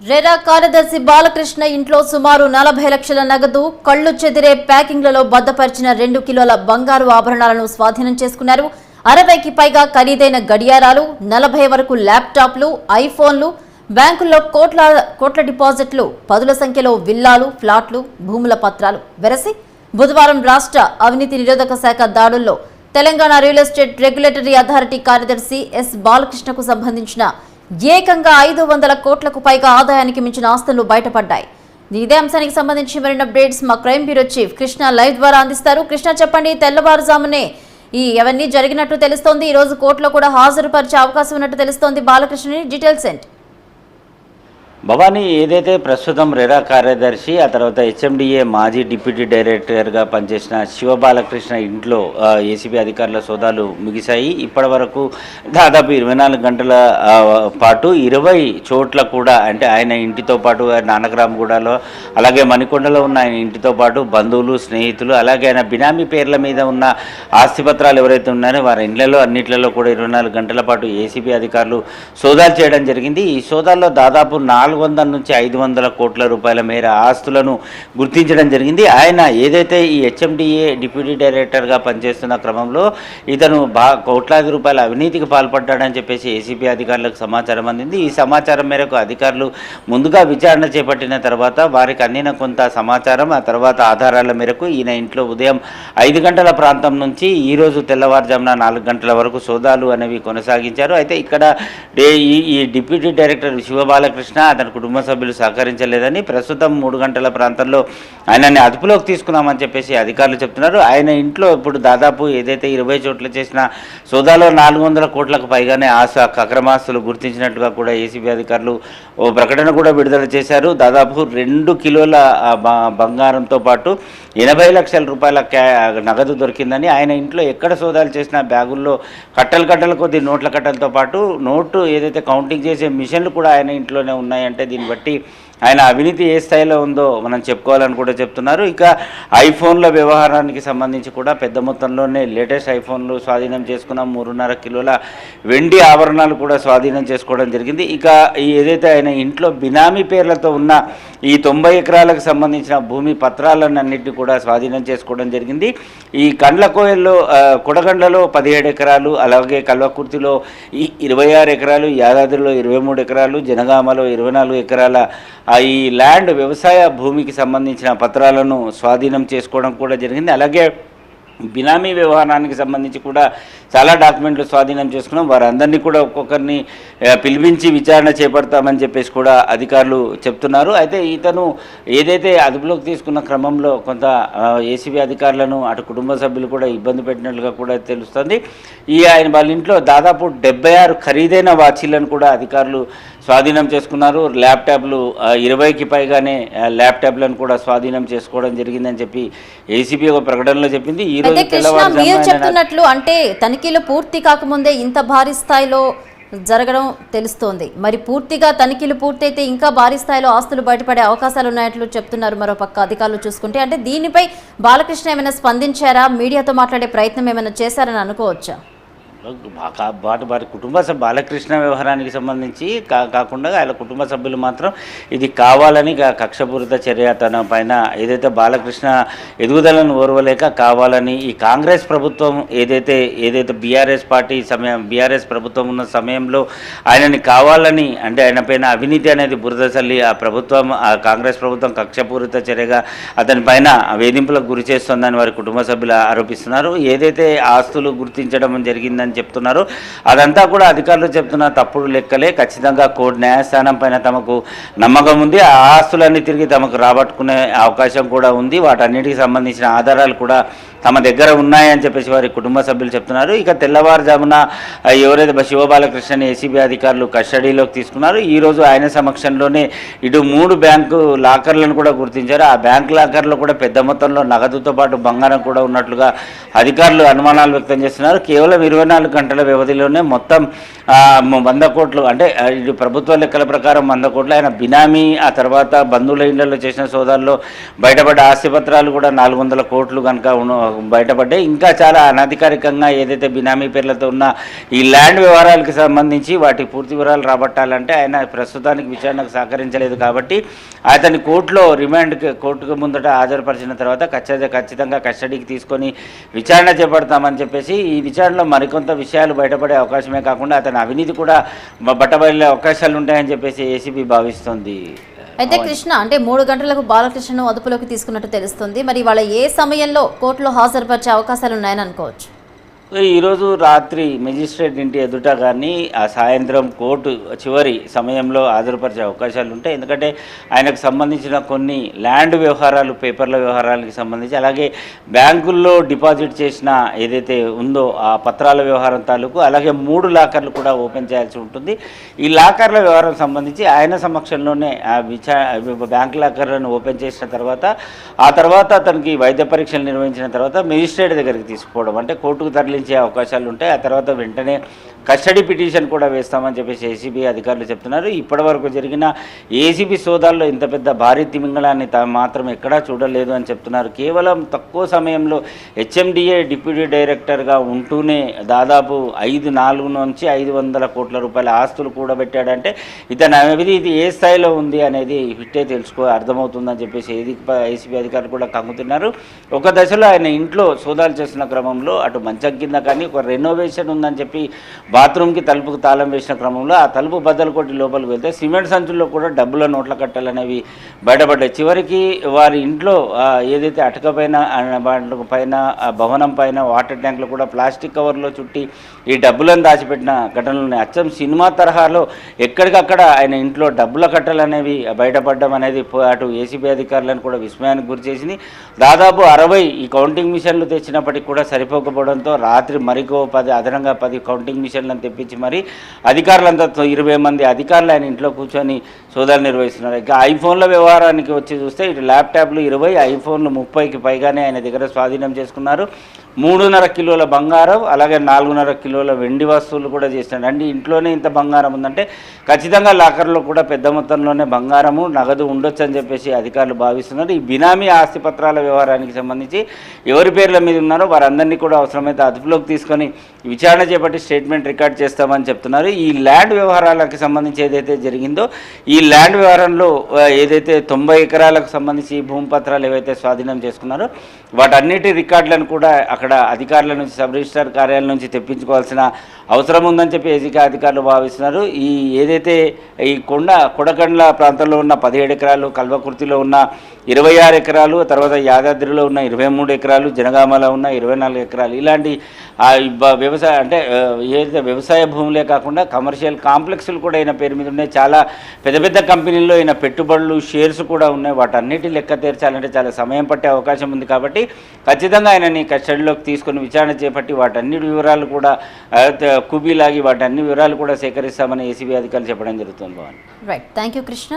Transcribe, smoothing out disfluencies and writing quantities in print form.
RERA కార్యదర్శి బాలకృష్ణ ఇంట్లో సుమారు 40 లక్షల నగదు, కళ్లు చెదిరే ప్యాకింగ్లలో భద్రపరిచిన 2 కిలోల బంగారు ఆభరణాలను స్వాధీనం చేసుకున్నారు. 60కి పైగా ఖరీదైన గడియారాలు, 40 వరకు ల్యాప్టాప్లు, ఐఫోన్లు, బ్యాంకుల్లో కోట్ల డిపాజిట్లు, పదుల సంఖ్యలో విల్లాలు, ఫ్లాట్లు, భూముల పత్రాలు వెరసి బుధవారం రాష్ట్ర అవినీతి నిరోధక శాఖ దాడుల్లో Telangana real estate regulatory authority కార్యదర్శి ఎస్ బాలకృష్ణకు సంబంధించిన ఏకంగా 500 కోట్లకు పైగా ఆదాయానికి మించిన ఆస్తులు బయటపడ్డాయి. ఇదే అంశానికి సంబంధించి మరిన్ని అప్డేట్స్ మా crime bureau chief Krishna live ద్వారా అందిస్తారు. కృష్ణ, చెప్పండి. తెల్లవారుజామునే అవన్నీ జరిగినట్టు తెలుస్తోంది. ఈ రోజు కోర్టులో కూడా హాజరుపరిచే అవకాశం ఉన్నట్టు తెలుస్తోంది. బాలకృష్ణని డీటెయిల్స్ ఏంటి? భవానీ, ఏదైతే ప్రస్తుతం రెరా కార్యదర్శి, ఆ తర్వాత హెచ్ఎండిఏ మాజీ డిప్యూటీ డైరెక్టర్గా పనిచేసిన శివబాలకృష్ణ ఇంట్లో ఏసీబీ అధికారుల సోదాలు ముగిశాయి. ఇప్పటి వరకు దాదాపు 24 గంటల పాటు 20 చోట్ల కూడా, అంటే ఆయన ఇంటితో పాటు నానక్రామ్గూడలో, అలాగే మణికొండలో ఉన్న ఆయన ఇంటితో పాటు బంధువులు, స్నేహితులు, అలాగే ఆయన బినామీ పేర్ల మీద ఉన్న ఆస్తిపత్రాలు ఎవరైతే ఉన్నారో వారి ఇళ్లలో అన్నిట్లలో కూడా 24 గంటల పాటు ఏసీబీ అధికారులు సోదాలు చేయడం జరిగింది. ఈ సోదాల్లో దాదాపు 400 నుంచి 500 కోట్ల రూపాయల మేర ఆస్తులను గుర్తించడం జరిగింది. ఆయన ఏదైతే ఈ హెచ్ఎండిఏ డిప్యూటీ డైరెక్టర్గా పనిచేస్తున్న క్రమంలో ఇతను కోట్లాది రూపాయల అవినీతికి పాల్పడ్డాడని చెప్పేసి ఏసీబీ అధికారులకు సమాచారం అందింది. ఈ సమాచారం మేరకు అధికారులు ముందుగా విచారణ చేపట్టిన తర్వాత వారికి అందిన కొంత సమాచారం, ఆ తర్వాత ఆధారాల మేరకు ఈయన ఇంట్లో ఉదయం 5 గంటల ప్రాంతం నుంచి ఈరోజు తెల్లవారుజామున 4 గంటల వరకు సోదాలు అనేవి కొనసాగించారు. అయితే ఇక్కడ ఈ డిప్యూటీ డైరెక్టర్ శివబాలకృష్ణ, అతని కుటుంబ సభ్యులు సహకరించలేదని, ప్రస్తుతం 3 గంటల ప్రాంతంలో ఆయనని అదుపులోకి తీసుకున్నామని చెప్పేసి అధికారులు చెప్తున్నారు. ఆయన ఇంట్లో ఇప్పుడు దాదాపు ఏదైతే 20 చోట్ల చేసిన సోదాలో 400 కోట్లకు పైగానే అక్రమాస్తులు గుర్తించినట్టుగా కూడా ఏసీబీ అధికారులు ఓ ప్రకటన కూడా విడుదల చేశారు. దాదాపు 2 కిలోల బంగారంతో పాటు 80 లక్షల రూపాయల నగదు దొరికిందని, ఆయన ఇంట్లో ఎక్కడ సోదాలు చేసిన బ్యాగుల్లో కట్టలు కొద్ది నోట్ల కట్టలతో పాటు నోటు ఏదైతే కౌంటింగ్ చేసే మిషన్లు కూడా ఆయన ఇంట్లోనే ఉన్నాయంటే దీన్ని బట్టి ఆయన అవినీతి ఏ స్థాయిలో ఉందో మనం చెప్పుకోవాలని కూడా చెప్తున్నారు. ఇక ఐఫోన్ల వ్యవహారానికి సంబంధించి కూడా పెద్ద మొత్తంలోనే లేటెస్ట్ ఐఫోన్లు స్వాధీనం చేసుకున్నాం. 3.5 కిలోల వెండి ఆభరణాలు కూడా స్వాధీనం చేసుకోవడం జరిగింది. ఇక ఏదైతే ఆయన ఇంట్లో బినామీ పేర్లతో ఉన్న ఈ 90 ఎకరాలకు సంబంధించిన భూమి పత్రాలన్నింటినీ కూడా స్వాధీనం చేసుకోవడం జరిగింది. ఈ కండ్లకోయల్లో కొడగండ్లలో 17 ఎకరాలు, అలాగే కల్వకుర్తిలో 26 ఎకరాలు, యాదాద్రిలో 23 ఎకరాలు, జనగామలో 24 ఎకరాల ఈ ల్యాండ్ వ్యవసాయ భూమికి సంబంధించిన పత్రాలను స్వాధీనం చేసుకోవడం కూడా జరిగింది. అలాగే బినామీ వ్యవహారానికి సంబంధించి కూడా చాలా డాక్యుమెంట్లు స్వాధీనం చేసుకున్నాం. వారందరినీ కూడా ఒక్కొక్కరిని పిలిపించి విచారణ చేపడతామని చెప్పేసి కూడా అధికారులు చెప్తున్నారు. అయితే ఇతను ఏదైతే అదుపులోకి తీసుకున్న క్రమంలో కొంత ఏసీబీ అధికారులను అటు కుటుంబ సభ్యులు కూడా ఇబ్బంది పెట్టినట్లుగా కూడా తెలుస్తుంది. ఆయన వాళ్ళ ఇంట్లో దాదాపు 76 ఖరీదైన వాచీలను కూడా అధికారులు స్వాధీనం చేసుకున్నారు. ల్యాప్టాప్లు 20కి పైగానే ల్యాప్టాప్లను కూడా స్వాధీనం చేసుకోవడం జరిగిందని చెప్పి ఏసీబీ ఒక ప్రకటనలో చెప్పింది. ఈ రోజు మీరు చెప్తున్నట్లు అంటే తనిఖీలు పూర్తి కాకముందే ఇంత భారీ స్థాయిలో జరగడం తెలుస్తోంది. మరి పూర్తిగా తనిఖీలు పూర్తయితే ఇంకా భారీ స్థాయిలో ఆస్తులు బయటపడే అవకాశాలు ఉన్నాయట్లు చెప్తున్నారు. మరో పక్క అధికారులు చూసుకుంటే అంటే దీనిపై బాలకృష్ణ ఏమైనా స్పందించారా, మీడియాతో మాట్లాడే ప్రయత్నం ఏమైనా చేశారని అనుకోవచ్చా? వారి కుటుంబ బాలకృష్ణ వ్యవహారానికి సంబంధించి కాకుండా ఆయన కుటుంబ సభ్యులు మాత్రం ఇది కావాలని కక్షపూరిత చర్య తన పైన ఏదైతే బాలకృష్ణ ఎదుగుదలను ఓర్వలేక కావాలని ఈ కాంగ్రెస్ ప్రభుత్వం ఏదైతే బీఆర్ఎస్ ప్రభుత్వం ఉన్న సమయంలో ఆయనని కావాలని, అంటే ఆయన పైన అవినీతి అనేది బురద చల్లి ఆ కాంగ్రెస్ ప్రభుత్వం కక్షపూరిత చర్యగా అతని పైన వేధింపులకు గురి చేస్తోందని వారి కుటుంబ సభ్యులు ఆరోపిస్తున్నారు. ఏదైతే ఆస్తులు గుర్తించడం జరిగిందని చెప్తున్నారు అదంతా కూడా అధికారులు చెప్తున్న తప్పుడు లెక్కలే. ఖచ్చితంగా కోర్టు న్యాయస్థానం పైన తమకు నమ్మకం ఉంది. ఆ ఆస్తులన్నీ తిరిగి తమకు రాబట్టుకునే అవకాశం కూడా ఉంది. వాటన్నిటికి సంబంధించిన ఆధారాలు కూడా తమ దగ్గర ఉన్నాయని చెప్పేసి వారి కుటుంబ సభ్యులు చెప్తున్నారు. ఇక తెల్లవారుజామున ఎవరైతే శివబాలకృష్ణని ఏసీబీ అధికారులు కస్టడీలోకి తీసుకున్నారు. ఈరోజు ఆయన సమక్షంలోనే ఇటు 3 బ్యాంకు లాకర్లను కూడా గుర్తించారు. ఆ బ్యాంక్ లాకర్లో కూడా పెద్ద మొత్తంలో నగదుతో పాటు బంగారం కూడా ఉన్నట్లుగా అధికారులు అనుమానాలు వ్యక్తం చేస్తున్నారు. కేవలం 24 గంటల వ్యవధిలోనే మొత్తం 100 కోట్లు, అంటే ఇటు ప్రభుత్వ లెక్కల ప్రకారం 100 కోట్లు ఆయన బినామీ, ఆ తర్వాత బంధువుల ఇళ్లలో చేసిన సోదాల్లో బయటపడ్డ ఆస్తిపత్రాలు కూడా 400 కోట్లు కనుక బయటపడ్డాయి. ఇంకా చాలా అనధికారికంగా ఏదైతే బినామీ పేర్లతో ఉన్న ఈ ల్యాండ్ వ్యవహారాలకు సంబంధించి వాటి పూర్తి వివరాలు రాబట్టాలంటే ఆయన ప్రస్తుతానికి విచారణకు సహకరించలేదు కాబట్టి అతని కోర్టుకు ముందట హాజరుపరిచిన తర్వాత ఖచ్చితంగా కస్టడీకి తీసుకొని విచారణ చేపడతామని చెప్పేసి ఈ విచారణలో మరికొంత విషయాలు బయటపడే అవకాశమే కాకుండా అతని అవినీతి కూడా బట్టబయలే అవకాశాలు ఉంటాయని చెప్పేసి ఏసీబీ భావిస్తోంది. అయితే కృష్ణ అంటే 3 గంటలకు బాలకృష్ణను అదుపులోకి తీసుకున్నట్టు తెలుస్తుంది. మరి వాళ్ళ ఏ సమయంలో కోర్టులో హాజరుపరిచే అవకాశాలు ఉన్నాయని అనుకోవచ్చు? ఈరోజు రాత్రి మెజిస్ట్రేట్ ఇంటి ఎదుట కానీ ఆ సాయంత్రం కోర్టు చివరి సమయంలో హాజరుపరిచే అవకాశాలు ఉంటాయి. ఎందుకంటే ఆయనకు సంబంధించిన కొన్ని ల్యాండ్ వ్యవహారాలు, పేపర్ల వ్యవహారాలకు సంబంధించి, అలాగే బ్యాంకుల్లో డిపాజిట్ చేసిన ఏదైతే ఉందో ఆ పత్రాల వ్యవహారం తాలూకు, అలాగే 3 లాకర్లు కూడా ఓపెన్ చేయాల్సి ఉంటుంది. ఈ లాకర్ల వ్యవహారం సంబంధించి ఆయన సమక్షంలోనే ఆ బ్యాంక్ లాకర్లను ఓపెన్ చేసిన తర్వాత ఆ తర్వాత అతనికి వైద్య పరీక్షలు నిర్వహించిన తర్వాత మెజిస్ట్రేట్ దగ్గరికి తీసుకుపోవడం, అంటే కోర్టుకు తరలించే అవకాశాలు ఉంటాయి. ఆ తర్వాత వెంటనే కస్టడీ పిటిషన్ కూడా వేస్తామని చెప్పేసి ఏసీబీ అధికారులు చెప్తున్నారు. ఇప్పటివరకు జరిగిన ఏసీబీ సోదాల్లో ఇంత పెద్ద భారీ తిమింగళాన్ని మాత్రం ఎక్కడా చూడలేదు అని చెప్తున్నారు. కేవలం తక్కువ సమయంలో హెచ్ఎండిఏ డిప్యూటీ డైరెక్టర్గా ఉంటూనే దాదాపు 4 నుంచి 500 కోట్ల రూపాయల ఆస్తులు కూడబెట్టాడంటే ఇతని అవినీతి ఏ స్థాయిలో ఉంది అనేది ఇట్టే అర్థమవుతుందని చెప్పేసి ఏసీబీ అధికారులు కూడా కమ్ముతున్నారు. ఒక దశలో ఆయన ఇంట్లో సోదాలు చేస్తున్న క్రమంలో అటు మంచం కింద కానీ ఒక రెనోవేషన్ ఉందని చెప్పి బాత్రూమ్కి తలుపుకు తాళం వేసిన క్రమంలో ఆ తలుపు బద్దలు కొట్టి లోపలికి వెళ్తే సిమెంట్ సంచుల్లో కూడా డబ్బుల నోట్ల కట్టలనేవి బయటపడ్డాయి. చివరికి వారి ఇంట్లో ఏదైతే అటక పైన భవనం పైన వాటర్ ట్యాంకులు కూడా ప్లాస్టిక్ కవర్లో చుట్టి ఈ డబ్బులను దాచిపెట్టిన ఘటనలు అచ్చం సినిమా తరహాలో ఎక్కడికక్కడ ఆయన ఇంట్లో డబ్బుల కట్టలనేవి బయటపడడం అనేది అటు ఏసీబీ అధికారులను కూడా విస్మయానికి గురి చేసింది. దాదాపు 60 ఈ కౌంటింగ్ మిషన్లు తెచ్చినప్పటికీ కూడా సరిపోకపోవడంతో రాత్రి మరికో 10 కౌంటింగ్ మిషన్లను తెప్పించి మరి అధికారులంతా 20 మంది అధికారులు ఆయన ఇంట్లో కూర్చొని సోదాలు నిర్వహిస్తున్నారు. ఇక ఐఫోన్ల వ్యవహారానికి వచ్చి చూస్తే ఇటు ల్యాప్టాప్లు 20, ఐఫోన్లు 30కి పైగానే ఆయన దగ్గర స్వాధీనం చేసుకున్నారు. 3.5 కిలోల బంగారం, అలాగే 4.5 కిలోల వెండి వస్తువులు కూడా చేసినాడు. అంటే ఇంట్లోనే ఇంత బంగారం ఉందంటే ఖచ్చితంగా లాకర్లో కూడా పెద్ద మొత్తంలోనే బంగారము, నగదు ఉండొచ్చు అని చెప్పేసి అధికారులు భావిస్తున్నారు. ఈ బినామీ ఆస్తి పత్రాల వ్యవహారానికి సంబంధించి ఎవరి పేర్ల మీద ఉన్నారో వారందరినీ కూడా అవసరమైతే అదుపులోకి తీసుకొని విచారణ చేపట్టి స్టేట్మెంట్ రికార్డ్ చేస్తామని చెప్తున్నారు. ఈ ల్యాండ్ వ్యవహారాలకు సంబంధించి ఏదైతే జరిగిందో ఈ ల్యాండ్ వ్యవహారంలో ఏదైతే 90 ఎకరాలకు సంబంధించి భూమి పత్రాలు ఏవైతే స్వాధీనం చేసుకున్నారో వాటన్నిటి రికార్డులను కూడా అక్కడ అధికారుల నుంచి, సబ్ రిజిస్ట్రార్ కార్యాలయం నుంచి తెప్పించుకోవాల్సిన అవసరం ఉందని చెప్పి ఏసీబీ అధికారులు భావిస్తున్నారు. ఈ ఏదైతే ఈ కొడకండ్ల ప్రాంతంలో ఉన్న 17 ఎకరాలు, కల్వకుర్తిలో ఉన్న 26 ఎకరాలు, తర్వాత యాదాద్రిలో ఉన్న 23 ఎకరాలు, జనగామలో ఉన్న 24 ఎకరాలు, ఇలాంటి వ్యవసాయ అంటే ఏదైతే వ్యవసాయ భూములే కాకుండా కమర్షియల్ కాంప్లెక్స్లు కూడా ఈయన పేరు మీద ఉన్నాయి. చాలా పెద్ద పెద్ద కంపెనీల్లో ఈయన పెట్టుబడులు, షేర్స్ కూడా ఉన్నాయి. వాటన్నిటి లెక్క తీర్చాలంటే చాలా సమయం పట్టే అవకాశం ఉంది. కాబట్టి ఖచ్చితంగా ఆయనని కస్టడీలోకి తీసుకొని విచారణ చేపట్టి వాటన్నిటి వివరాలు కూడా కుబీలాగి వాటన్ని వివరాలు కూడా సేకరిస్తామని ఏసీబీ అధికారులు చెప్పడం జరుగుతుంది. Right, thank you Krishna.